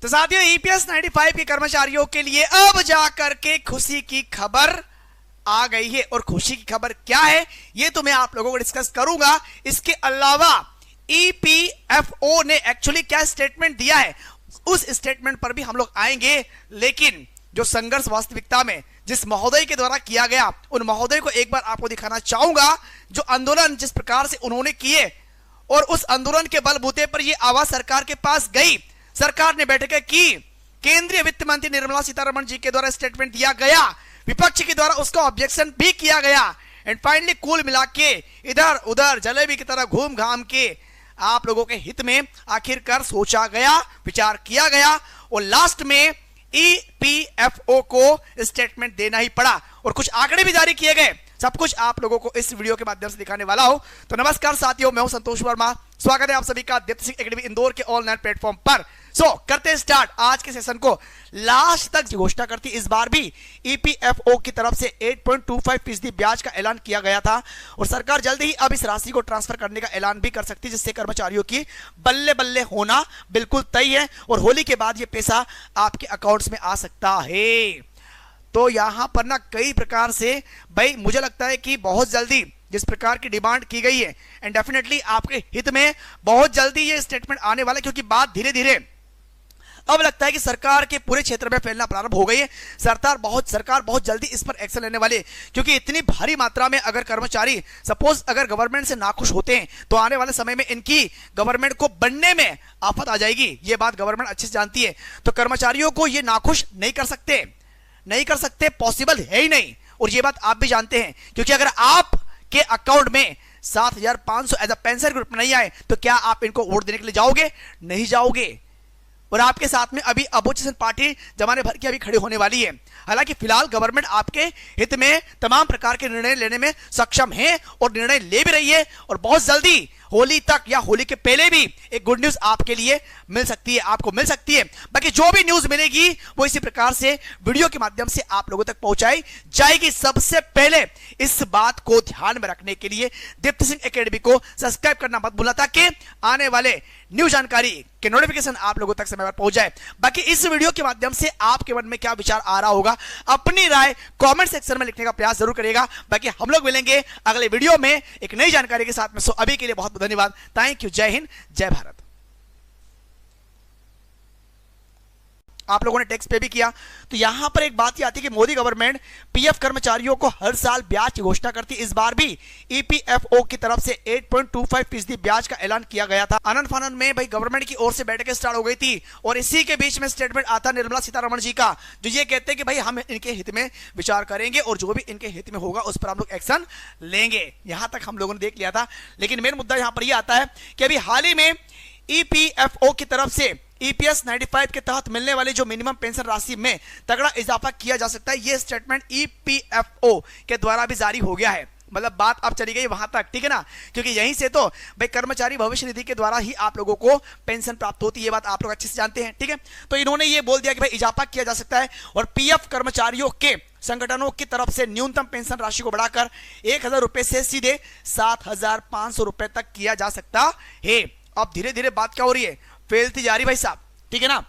तो साथियों ईपीएस 95 के कर्मचारियों के लिए अब जाकर के खुशी की खबर आ गई है। और खुशी की खबर क्या है ये तो मैं आप लोगों को डिस्कस करूंगा। इसके अलावा ईपीएफओ ने एक्चुअली क्या स्टेटमेंट दिया है उस स्टेटमेंट पर भी हम लोग आएंगे। लेकिन जो संघर्ष वास्तविकता में जिस महोदय के द्वारा किया गया उन महोदय को एक बार आपको दिखाना चाहूंगा। जो आंदोलन जिस प्रकार से उन्होंने किए और उस आंदोलन के बलबूते पर यह आवाज सरकार के पास गई, सरकार ने बैठकें की, केंद्रीय वित्त मंत्री निर्मला सीतारमण जी के द्वारा स्टेटमेंट दिया गया, विपक्ष के द्वारा उसका ऑब्जेक्शन भी किया गया एंड फाइनली कुल मिला के इधर उधर जलेबी की तरह घूम घाम के आप लोगों के हित में आखिरकार सोचा गया, विचार किया गया और लास्ट में ईपीएफओ को स्टेटमेंट देना ही पड़ा और कुछ आंकड़े भी जारी किए गए। सब कुछ आप लोगों को इस वीडियो के माध्यम से दिखाने वाला हूं। तो नमस्कार साथियों, मैं हूं संतोष वर्मा, स्वागत है आप सभी का दीप्त सिंह एकेडमी इंदौर के ऑनलाइन प्लेटफॉर्म पर। करते स्टार्ट आज के सेशन को। लास्ट तक घोषणा करती इस बार भी ईपीएफओ की तरफ से 8.25% ब्याज का ऐलान किया गया था और सरकार जल्द ही अब इस राशि को ट्रांसफर करने का ऐलान भी कर सकती है, जिससे कर्मचारियों की बल्ले बल्ले होना बिल्कुल तय है और होली के बाद यह पैसा आपके अकाउंट्स में आ सकता है। तो यहां पर ना कई प्रकार से भाई मुझे लगता है कि बहुत जल्दी जिस प्रकार की डिमांड की गई है एंड डेफिनेटली आपके हित में बहुत जल्दी ये स्टेटमेंट आने वाला है, क्योंकि बात धीरे धीरे अब लगता है कि सरकार के पूरे क्षेत्र में फैलना प्रारंभ हो गई है। सरकार बहुत जल्दी इस पर एक्शन लेने वाली है, क्योंकि इतनी भारी मात्रा में अगर कर्मचारी सपोज अगर गवर्नमेंट से नाखुश होते हैं तो आने वाले समय में इनकी गवर्नमेंट को बनने में आफत आ जाएगी। ये बात गवर्नमेंट अच्छे से जानती है। तो कर्मचारियों को ये नाखुश नहीं कर सकते, पॉसिबल है ही नहीं। और ये बात आप भी जानते हैं, क्योंकि अगर आपके अकाउंट में 7,500 एज अ पेंशन ग्रुप नहीं आए तो क्या आप इनको वोट देने के लिए जाओगे? नहीं जाओगे। और आपके साथ में अभी अपोजिशन पार्टी जमाने भर की अभी खड़ी होने वाली है। हालांकि फिलहाल गवर्नमेंट आपके हित में तमाम प्रकार के निर्णय लेने में सक्षम है और निर्णय ले भी रही है और बहुत जल्दी होली तक या होली के पहले भी एक गुड न्यूज आपके लिए मिल सकती है, आपको मिल सकती है। बाकी जो भी न्यूज मिलेगी वो इसी प्रकार से वीडियो के माध्यम से आप लोगों तक पहुंचाई जाएगी। सबसे पहले इस बात को ध्यान में रखने के लिए दीप्त सिंह एकेडमी को सब्सक्राइब करना मत भूलना, ताकि आने वाले न्यू जानकारी के नोटिफिकेशन आप लोगों तक समय पर पहुंच जाए। बाकी इस वीडियो के माध्यम से आपके मन में क्या विचार आ रहा होगा, अपनी राय कमेंट सेक्शन में लिखने का प्रयास जरूर करिएगा। बाकी हम लोग मिलेंगे अगले वीडियो में एक नई जानकारी के साथ में। सो अभी के लिए बहुत धन्यवाद, थैंक यू, जय हिंद, जय भारत। आप लोगों ने टैक्स पे भी किया तो यहां पर एक बात ही आती है कि मोदी गवर्नमेंट पीएफ कर्मचारियों को हर साल ब्याज की घोषणा करती। इस बार भी ईपीएफओ की तरफ से 8.25% ब्याज का ऐलान किया गया था। आनंद फानन में भाई गवर्नमेंट की ओर से बैठकें स्टार्ट हो गई थी और इसी के बीच में स्टेटमेंट आता निर्मला सीतारमण जी का, जो ये कहते हैं कि भाई हम इनके हित में विचार करेंगे और जो भी इनके हित में होगा उस पर हम लोग एक्शन लेंगे। यहां तक हम लोगों ने देख लिया था। लेकिन मेन मुद्दा यहां पर यह आता है कि अभी हाल ही में ईपीएफओ की तरफ से ईपीएस 95 के तहत मिलने वाली जो मिनिमम पेंशन राशि में तगड़ा इजाफा किया जा सकता है, यह स्टेटमेंट ईपीएफओ के द्वारा भी जारी हो गया है। मतलब बात अब चली गई वहां तक, ठीक है ना, क्योंकि यहीं से तो भाई कर्मचारी भविष्य निधि के द्वारा ही आप लोगों को पेंशन प्राप्त होती है। ये बात आप लोग अच्छे से जानते हैं, ठीक है। तो इन्होंने ये बोल दिया कि भाई इजाफा किया जा सकता है और पीएफ कर्मचारियों के संगठनों की तरफ से न्यूनतम पेंशन राशि को बढ़ाकर 1,000 रुपए से सीधे 7,500 रुपए तक किया जा सकता है। अब धीरे धीरे बात क्या हो रही है, फैलती जा रही भाई साहब, ठीक है ना।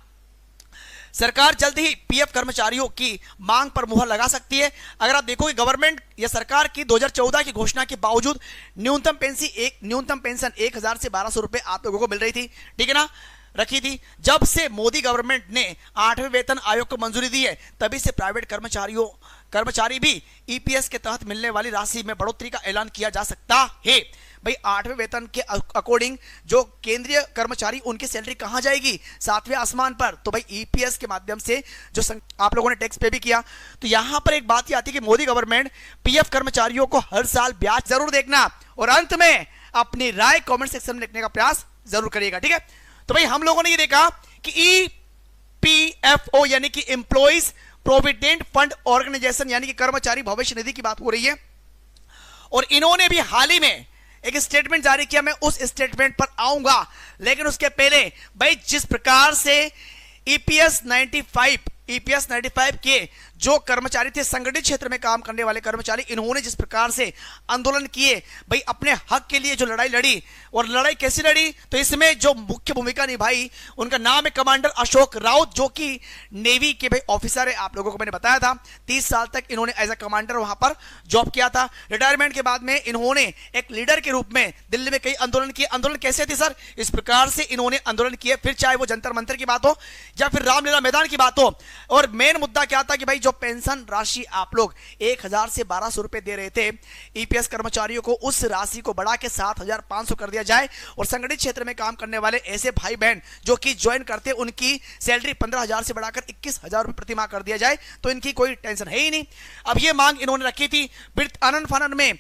सरकार जल्द ही पीएफ कर्मचारियों की मांग पर मुहर लगा सकती है। अगर आप देखोगे गवर्नमेंट या सरकार की 2014 की घोषणा के बावजूद न्यूनतम पेंशन 1,000 से 1,200 रुपए आप लोगों को मिल रही थी, ठीक है ना, रखी थी। जब से मोदी गवर्नमेंट ने 8वें वेतन आयोग को मंजूरी दी है तभी से प्राइवेट कर्मचारी भी ईपीएस के तहत मिलने वाली राशि में बढ़ोतरी का ऐलान किया जा सकता है। भाई 8वें वेतन के अकॉर्डिंग जो केंद्रीय कर्मचारी उनकी सैलरी कहां जाएगी, 7वें आसमान पर। तो भाई ईपीएस के माध्यम से जो आप लोगों ने टैक्स पे भी किया। तो यहां पर एक बात ही आती है कि मोदी गवर्नमेंट पीएफ कर्मचारियों को हर साल ब्याज जरूर देखना और अंत में अपनी राय कमेंट सेक्शन में लिखने का प्रयास जरूर करिएगा, ठीक है। तो भाई हम लोगों ने ये देखा कि ईपीएफओ यानी कि एम्प्लॉइज प्रोविडेंट फंड ऑर्गेनाइजेशन यानी कि कर्मचारी भविष्य निधि की बात हो रही है और इन्होंने भी हाल ही में एक स्टेटमेंट जारी किया। मैं उस स्टेटमेंट पर आऊंगा, लेकिन उसके पहले भाई जिस प्रकार से ईपीएस 95 के जो कर्मचारी थे, संगठित क्षेत्र में काम करने वाले कर्मचारी, इन्होंने जिस प्रकार से आंदोलन किए, भाई अपने हक के लिए जो लड़ाई लड़ी, और लड़ाई कैसी लड़ी, तो इसमें जो मुख्य भूमिका निभाई उनका नाम है कमांडर अशोक राउत, जो कि नेवी के भाई ऑफिसर है। आप लोगों को मैंने बताया था 30 साल तक इन्होंने एज ए कमांडर वहां पर जॉब किया था। रिटायरमेंट के बाद में इन्होंने एक लीडर के रूप में दिल्ली में कई आंदोलन किए। आंदोलन कैसे थे सर? इस प्रकार से इन्होंने आंदोलन किए, फिर चाहे वो जंतर मंतर की बात हो या फिर रामलीला मैदान की बात हो। और मेन मुद्दा क्या था कि भाई जो पेंशन राशि आप लोग 1000 से 1200 रुपए दे रहे थे ईपीएस कर्मचारियों को, उस राशि को बढ़ा के 7500 कर दिया जाए, और संगठित क्षेत्र में काम करने वाले ऐसे भाई बहन जो कि ज्वाइन करते उनकी सैलरी 15000 से बढ़ाकर 21000 रुपए प्रति माह कर दिया जाए, तो इनकी कोई टेंशन है ही नहीं। अब ये मांग इन्होंने रखी थी। फिर आनन फानन में